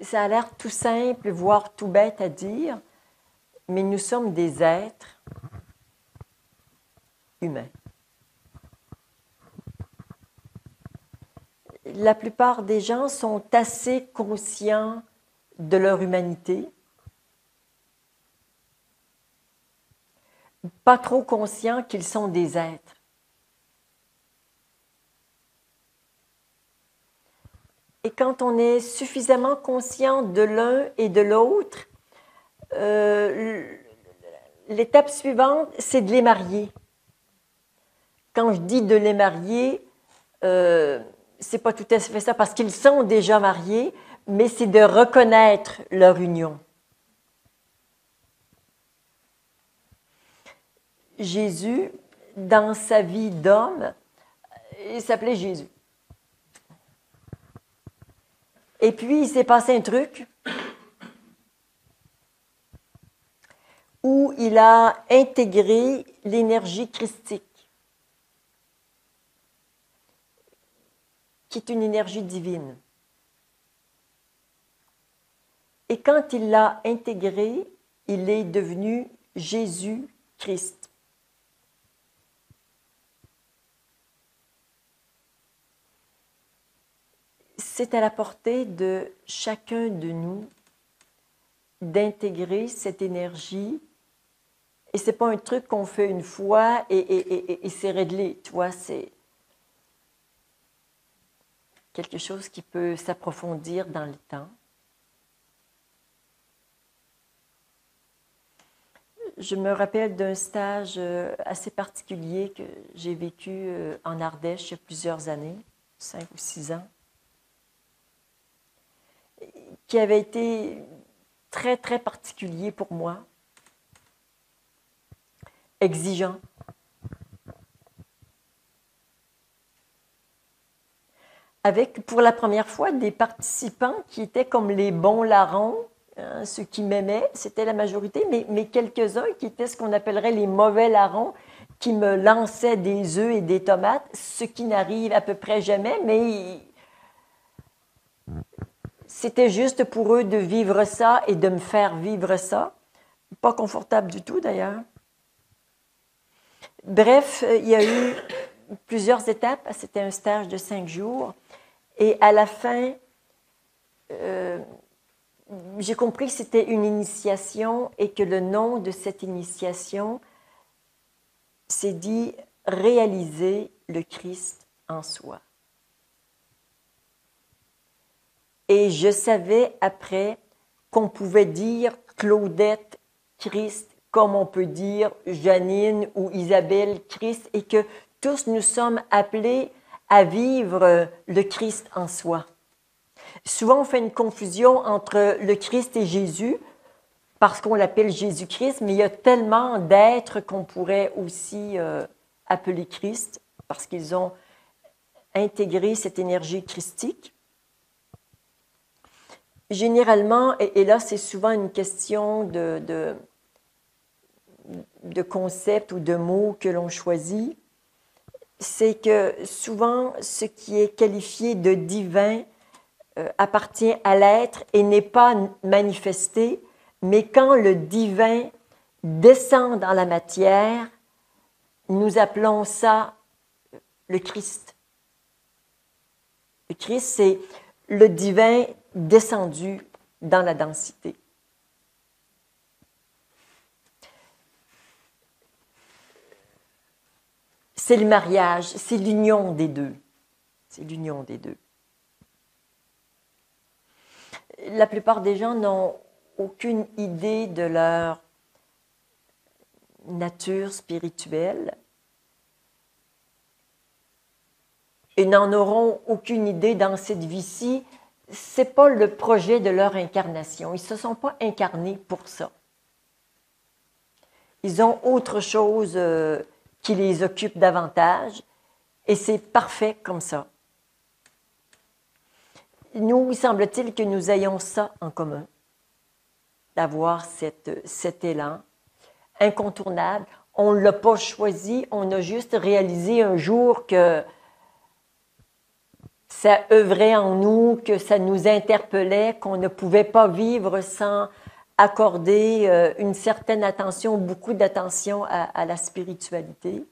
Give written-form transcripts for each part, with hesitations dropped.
ça a l'air tout simple, voire tout bête à dire, mais nous sommes des êtres humains. La plupart des gens sont assez conscients de leur humanité, pas trop conscients qu'ils sont des êtres. Et quand on est suffisamment conscient de l'un et de l'autre, l'étape suivante, c'est de les marier. Quand je dis de les marier, c'est pas tout à fait ça, parce qu'ils sont déjà mariés, mais c'est de reconnaître leur union. Jésus, dans sa vie d'homme, il s'appelait Jésus. Et puis, il s'est passé un truc où il a intégré l'énergie christique, qui est une énergie divine. Et quand il l'a intégré, il est devenu Jésus-Christ. C'est à la portée de chacun de nous d'intégrer cette énergie. Et ce n'est pas un truc qu'on fait une fois et c'est réglé. Tu vois, c'est quelque chose qui peut s'approfondir dans le temps. Je me rappelle d'un stage assez particulier que j'ai vécu en Ardèche il y a plusieurs années, 5 ou 6 ans, qui avait été très, très particulier pour moi, exigeant. Avec, pour la première fois, des participants qui étaient comme les bons larrons, hein, ceux qui m'aimaient, c'était la majorité, mais quelques-uns qui étaient ce qu'on appellerait les mauvais larrons, qui me lançaient des œufs et des tomates, ce qui n'arrive à peu près jamais, mais c'était juste pour eux de vivre ça et de me faire vivre ça. Pas confortable du tout, d'ailleurs. Bref, il y a eu plusieurs étapes. C'était un stage de 5 jours. Et à la fin, j'ai compris que c'était une initiation et que le nom de cette initiation, c'est dit « Réaliser le Christ en soi ». Et je savais après qu'on pouvait dire Claudette Christ, comme on peut dire Janine ou Isabelle Christ, et que tous nous sommes appelés à vivre le Christ en soi. Souvent, on fait une confusion entre le Christ et Jésus, parce qu'on l'appelle Jésus-Christ, mais il y a tellement d'êtres qu'on pourrait aussi appeler Christ, parce qu'ils ont intégré cette énergie christique. Généralement, et là c'est souvent une question de concept ou de mots que l'on choisit, c'est que souvent ce qui est qualifié de divin appartient à l'être et n'est pas manifesté, mais quand le divin descend dans la matière, nous appelons ça le Christ. Le Christ, c'est le divin descendu dans la densité. C'est le mariage, c'est l'union des deux. C'est l'union des deux. La plupart des gens n'ont aucune idée de leur nature spirituelle et n'en auront aucune idée dans cette vie-ci. Ce n'est pas le projet de leur incarnation. Ils ne se sont pas incarnés pour ça. Ils ont autre chose qui les occupe davantage et c'est parfait comme ça. Nous, il semble-t-il que nous ayons ça en commun, d'avoir cet élan incontournable. On ne l'a pas choisi, on a juste réalisé un jour que ça œuvrait en nous, que ça nous interpellait, qu'on ne pouvait pas vivre sans accorder une certaine attention, beaucoup d'attention à la spiritualité.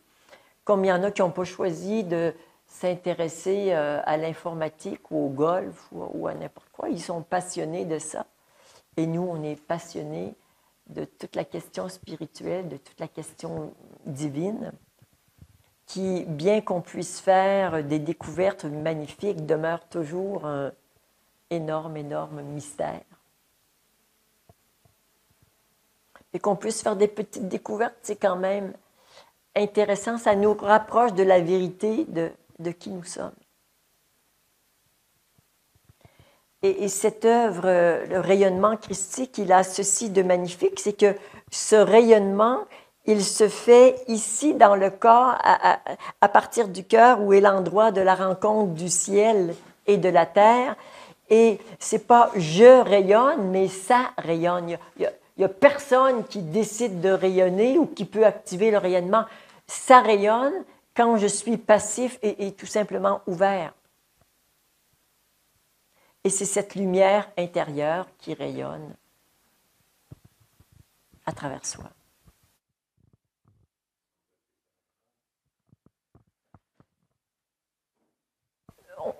Comme il y en a qui n'ont pas choisi de s'intéresser à l'informatique ou au golf ou à n'importe quoi. Ils sont passionnés de ça. Et nous, on est passionnés de toute la question spirituelle, de toute la question divine, qui, bien qu'on puisse faire des découvertes magnifiques, demeure toujours un énorme, énorme mystère. Et qu'on puisse faire des petites découvertes, c'est quand même intéressant. Ça nous rapproche de la vérité de qui nous sommes. Et cette œuvre, le rayonnement christique, il a ceci de magnifique, c'est que ce rayonnement, il se fait ici dans le corps, à partir du cœur, où est l'endroit de la rencontre du ciel et de la terre. Et c'est pas je rayonne, mais ça rayonne. Il y a personne qui décide de rayonner ou qui peut activer le rayonnement. Ça rayonne quand je suis passif et tout simplement ouvert. Et c'est cette lumière intérieure qui rayonne à travers soi.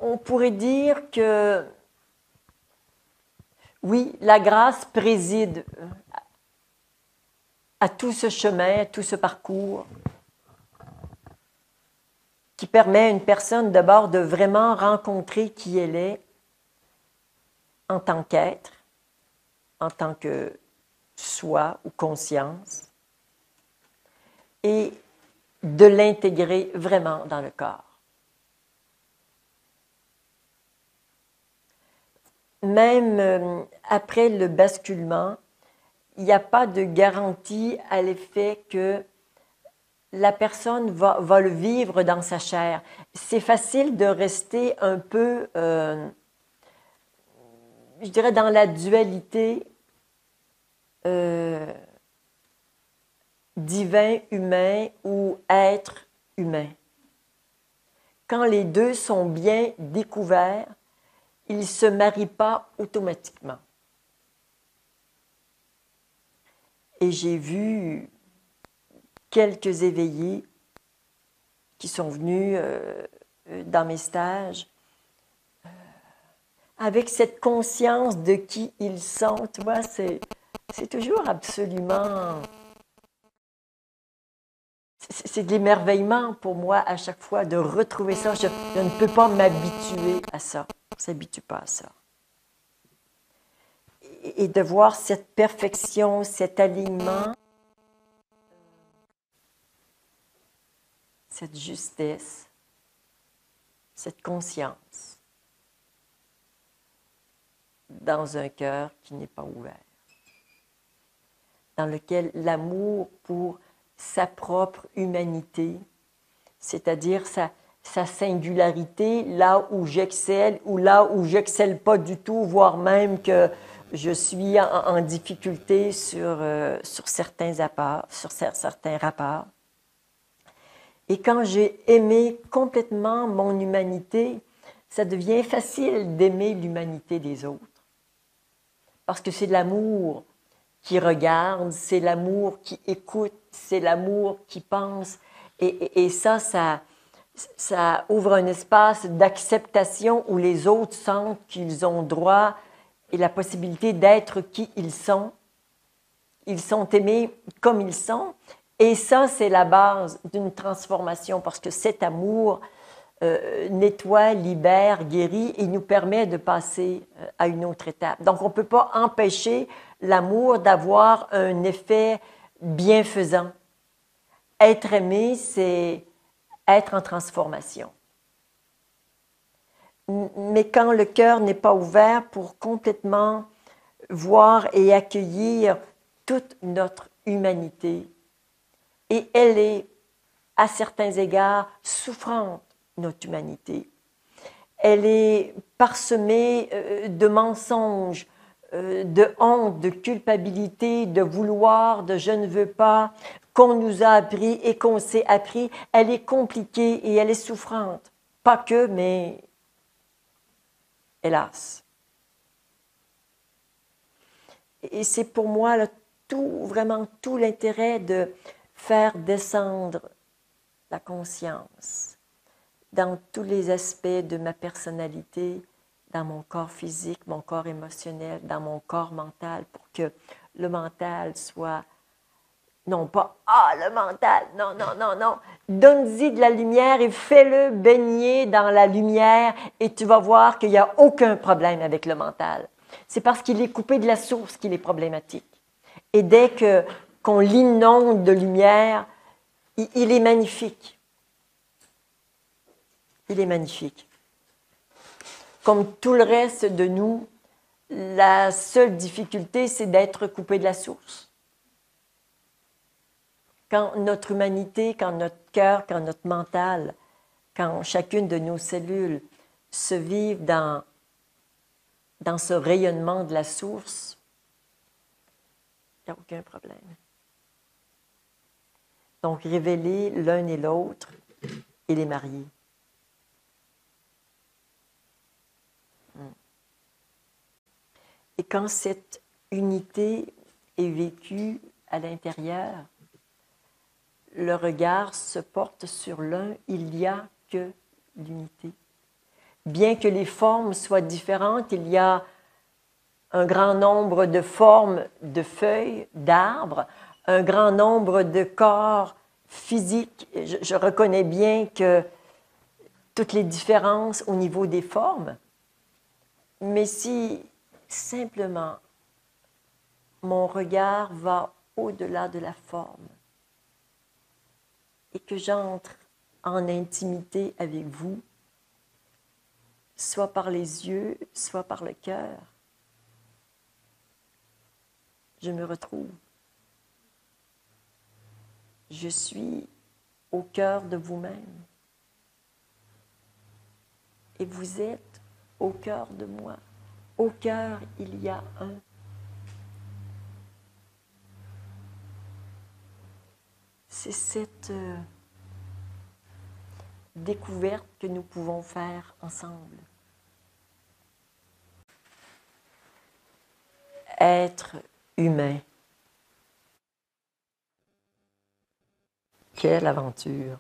On pourrait dire que, oui, la grâce préside à tout ce chemin, à tout ce parcours, qui permet à une personne d'abord de vraiment rencontrer qui elle est en tant qu'être, en tant que soi ou conscience, et de l'intégrer vraiment dans le corps. Même après le basculement, il n'y a pas de garantie à l'effet que la personne va le vivre dans sa chair. C'est facile de rester un peu, je dirais, dans la dualité divin-humain ou être-humain. Quand les deux sont bien découverts, ils ne se marient pas automatiquement. Et j'ai vu quelques éveillés qui sont venus dans mes stages avec cette conscience de qui ils sont. Tu vois, c'est toujours absolument... C'est de l'émerveillement pour moi à chaque fois de retrouver ça. Je ne peux pas m'habituer à ça. On ne s'habitue pas à ça. Et de voir cette perfection, cet alignement, cette justesse, cette conscience dans un cœur qui n'est pas ouvert, dans lequel l'amour pour sa propre humanité, c'est-à-dire sa singularité, là où j'excelle ou là où j'excelle pas du tout, voire même que je suis en difficulté sur certains rapports. Et quand j'ai aimé complètement mon humanité, ça devient facile d'aimer l'humanité des autres. Parce que c'est de l'amour qui regarde, c'est l'amour qui écoute, c'est l'amour qui pense. Et ça ouvre un espace d'acceptation où les autres sentent qu'ils ont droit et la possibilité d'être qui ils sont. Ils sont aimés comme ils sont. Et ça, c'est la base d'une transformation parce que cet amour nettoie, libère, guérit et nous permet de passer à une autre étape. Donc, on ne peut pas empêcher l'amour d'avoir un effet bienfaisant. Être aimé, c'est être en transformation. Mais quand le cœur n'est pas ouvert pour complètement voir et accueillir toute notre humanité, et elle est, à certains égards, souffrante, notre humanité. Elle est parsemée de mensonges, de honte, de culpabilité, de vouloir, de je ne veux pas, qu'on nous a appris et qu'on s'est appris. Elle est compliquée et elle est souffrante. Pas que, mais hélas. Et c'est pour moi là, vraiment tout l'intérêt de faire descendre la conscience dans tous les aspects de ma personnalité, dans mon corps physique, mon corps émotionnel, dans mon corps mental, pour que le mental soit, non pas « Ah, le mental », non, non, non, non. Donne-y de la lumière et fais-le baigner dans la lumière et tu vas voir qu'il n'y a aucun problème avec le mental. C'est parce qu'il est coupé de la source qu'il est problématique. Et dès qu'on l'inonde de lumière, il est magnifique. Il est magnifique. Comme tout le reste de nous, la seule difficulté, c'est d'être coupé de la source. Quand notre humanité, quand notre cœur, quand notre mental, quand chacune de nos cellules se vivent dans ce rayonnement de la source, il n'y a aucun problème. Donc, révéler l'un et l'autre et les marier. Et quand cette unité est vécue à l'intérieur, le regard se porte sur l'un, il n'y a que l'unité. Bien que les formes soient différentes, il y a un grand nombre de formes de feuilles, d'arbres, un grand nombre de corps physiques. Je reconnais bien que toutes les différences au niveau des formes, mais si simplement mon regard va au-delà de la forme et que j'entre en intimité avec vous, soit par les yeux, soit par le cœur, je me retrouve. Je suis au cœur de vous-même. Et vous êtes au cœur de moi. Au cœur, il y a un. C'est cette découverte que nous pouvons faire ensemble. Être humain. Quelle aventure!